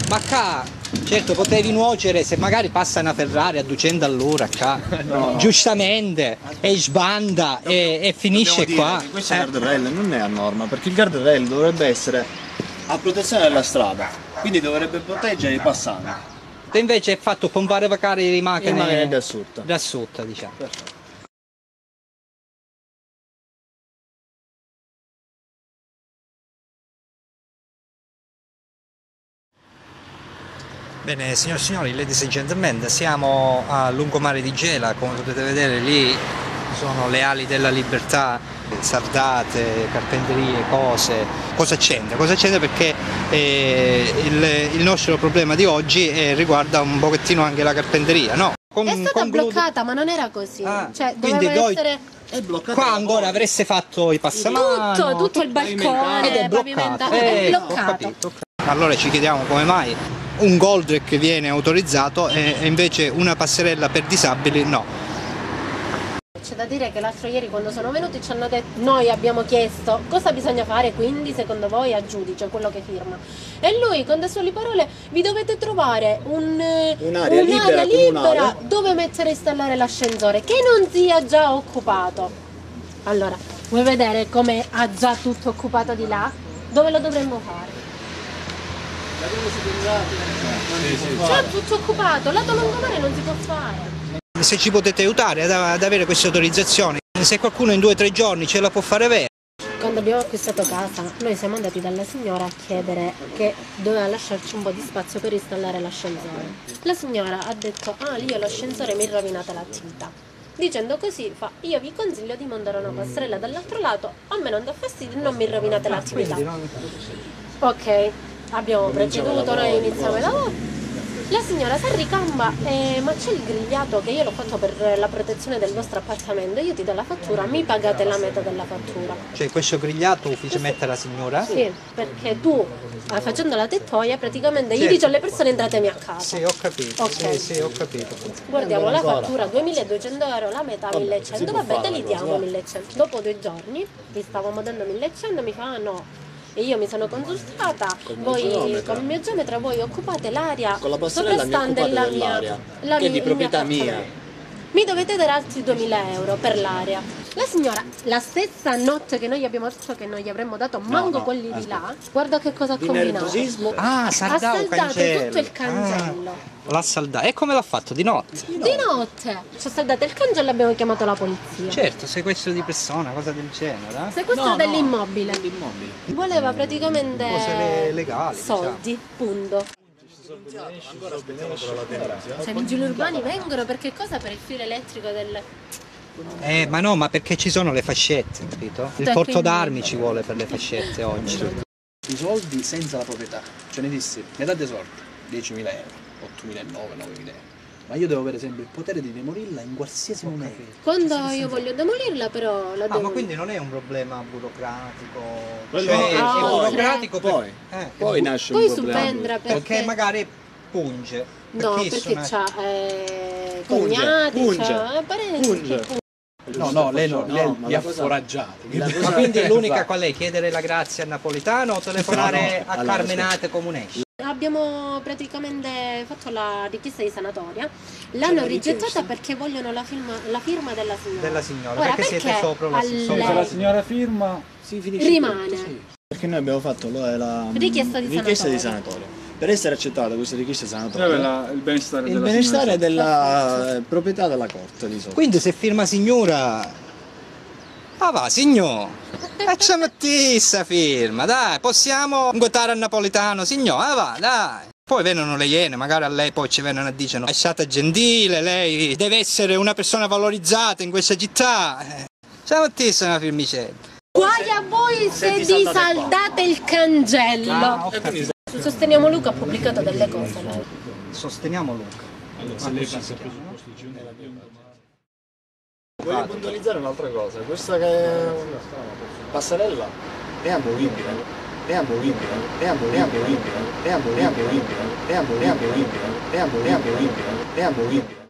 Ma qua, certo, potevi nuocere se magari passa una Ferrari a 200 all'ora qua, no. Giustamente, e sbanda e finisce qua. Questo guardrail non è a norma, perché il guardrail dovrebbe essere a protezione della strada, quindi dovrebbe proteggere i passanti. E invece è fatto pompare vacare le macchine da sotto, diciamo. Perfetto. Bene, signore e signori, ladies and gentlemen, siamo a lungomare di Gela, come potete vedere lì sono le ali della libertà, sardate, carpenterie, cose. Cosa c'entra? Cosa c'entra? Perché il nostro problema di oggi riguarda un pochettino anche la carpenteria, no? È stata bloccata, ma non era così. Cioè, doveva essere... È bloccato. Qua ancora avreste fatto i passamano. Tutto il balcone, è bloccato. è Ho bloccato. capito. Allora ci chiediamo come mai un Goldrek viene autorizzato e invece una passerella per disabili no. C'è da dire che l'altro ieri quando sono venuti ci hanno detto, noi abbiamo chiesto cosa bisogna fare quindi secondo voi a giudice, quello che firma. E lui con le sue parole, vi dovete trovare un'area libera dove mettere e installare l'ascensore che non sia già occupato. Allora, vuoi vedere come ha già tutto occupato di là? Dove lo dovremmo fare? C'è tutto occupato, lato lungomare non si può fare. Se ci potete aiutare ad avere queste autorizzazioni, se qualcuno in 2 o 3 giorni ce la può fare avere. Quando abbiamo acquistato casa, noi siamo andati dalla signora a chiedere che doveva lasciarci un po' di spazio per installare l'ascensore. La signora ha detto, io l'ascensore mi rovinate l'attività. Dicendo così, io vi consiglio di mandare una passerella dall'altro lato, a me non dà fastidio, non mi rovinate l'attività. Ok, abbiamo proceduto, noi iniziamo il lavoro. La signora si ricamba, ma c'è il grigliato che io l'ho fatto per la protezione del vostro appartamento, io ti do la fattura, mi pagate la metà della fattura. Cioè questo grigliato ufficialmente la signora? Sì, perché tu facendo la tettoia praticamente gli dici alle persone entratemi a casa. Sì, ho capito, okay. Sì, ho capito. Guardiamo la fattura, 2200 euro, la metà 1100, vabbè te li diamo 1100. Dopo 2 giorni, gli stavamo dando 1100, mi fa no. E io mi sono consultata, voi con il mio geometra voi occupate l'area sovrastante la mia, che è di proprietà mia. Mi dovete dare altri 2000 euro per l'area. La signora, la stessa notte che noi abbiamo detto che non gli avremmo dato manco quelli di là, guarda che cosa ha combinato. Ha saldato tutto il cancello. L'ha saldato. E come l'ha fatto? Di notte? Di notte! Ci ha saldato il cancello e abbiamo chiamato la polizia. Certo, sequestro di persona, cosa del genere. Sequestro dell'immobile. Voleva praticamente cose legali, soldi, punto. Cioè i vigili urbani vengono perché cosa? Per il filo elettrico del... Ma no, ma perché ci sono le fascette, capito? Il porto d'armi ci vuole per le fascette oggi. I soldi senza la proprietà, cioè ne dissi, metà dei soldi, 10.000 euro, 8.900, 9.000 euro. Ma io devo avere sempre il potere di demolirla in qualsiasi momento. Quando io voglio demolirla però la devo... ma quindi non è un problema burocratico? Cioè, è burocratico poi nasce un problema. Subentra perché magari punge. No, perché c'ha cognati, c'ha parenti. No, lei li ha foraggiati. Ma quindi l'unica qual è? Chiedere la grazia a Napolitano o telefonare a Carmenate Comunesci? Abbiamo praticamente fatto la richiesta di sanatoria, l'hanno rigettata perché vogliono la firma della signora. Della signora, ora, perché siete sopra la signora. Se la signora firma, si finisce. Rimane. Sì. Perché noi abbiamo fatto la richiesta di sanatoria. Per essere accettata questa richiesta di sanatoria, il benestare della proprietà della corte di sotto. Quindi se firma signora... Ah va signor, facciamo questa firma, dai, possiamo votare a Napolitano, signor, va, dai. Poi vengono le iene, magari a lei poi ci vengono e dicono è stata gentile, lei deve essere una persona valorizzata in questa città. Facciamo questa una firmicella. Guai a voi se vi saldate il cancello. Sosteniamo Luca ha pubblicato delle cose. Sosteniamo Luca. Allora, se lei passa per Voglio puntualizzare un'altra cosa, questa passerella è amovibile, è amovibile, è amovibile, è amovibile, è amovibile, è amovibile, è amovibile, è amovibile, è amovibile.